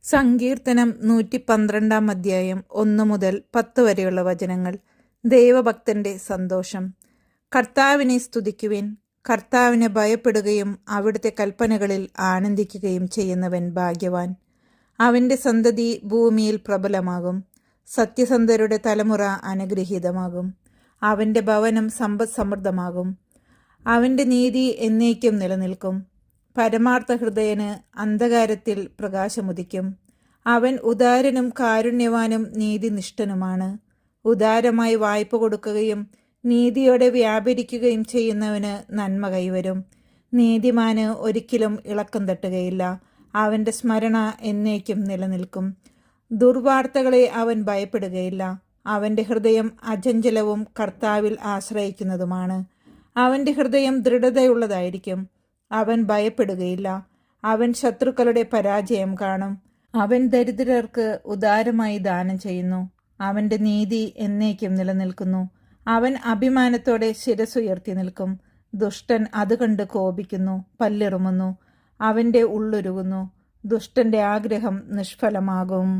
സങ്കീർത്തനം 112 അധ്യായം 1 മുതൽ 10 വരെയുള്ള വചനങ്ങൾ. ദൈവഭക്തന്റെ സന്തോഷം. കർത്താവിനെ സ്തുതിക്കുവിൻ. കർത്താവിനെ ഭയപ്പെടുകയും അവിടുത്തെ കൽപ്പനകളിൽ ആനന്ദിക്കുകയും ചെയ്യുന്നവൻ ഭാഗ്യവാൻ. അവൻ്റെ സന്തതി ഭൂമിയിൽ പ്രബലമാകും. സത്യസന്ധരുടെ തലമുറ അനുഗ്രഹീതമാകും. അവൻ്റെ ഭവനം സമ്പദ് സമൃദ്ധമാകും. അവൻ്റെ നീതി എന്നേക്കും നിലനിൽക്കും. പരമാർത്ഥ ഹൃദയന് അന്ധകാരത്തിൽ പ്രകാശമുദിക്കും. അവൻ ഉദാരനും കാരുണ്യവാനും നീതിനിഷ്ഠനുമാണ്. ഉദാരമായി വായ്പ കൊടുക്കുകയും നീതിയോടെ വ്യാപരിക്കുകയും ചെയ്യുന്നവന് നന്മ കൈവരും. നീതിമാന് ഒരിക്കലും ഇളക്കം തട്ടുകയില്ല. അവൻ്റെ സ്മരണ എന്നേക്കും നിലനിൽക്കും. ദുർവാർത്തകളെ അവൻ ഭയപ്പെടുകയില്ല. അവൻ്റെ ഹൃദയം അചഞ്ചലവും കർത്താവിൽ ആശ്രയിക്കുന്നതുമാണ്. അവൻ്റെ ഹൃദയം ദൃഢതയുള്ളതായിരിക്കും. അവൻ ഭയപ്പെടുകയില്ല. അവൻ ശത്രുക്കളുടെ പരാജയം കാണും. അവൻ ദരിദ്രർക്ക് ഉദാരമായി ദാനം ചെയ്യുന്നു. അവൻ്റെ നീതി എന്നേക്കും നിലനിൽക്കുന്നു. അവൻ അഭിമാനത്തോടെ ശിരസുയർത്തി നിൽക്കും. ദുഷ്ടൻ അത് കണ്ട് കോപിക്കുന്നു, പല്ലിറുമുന്നു. അവൻ്റെ ഉള്ളുരുകുന്നു. ദുഷ്ടന്റെ ആഗ്രഹം നിഷ്ഫലമാകും.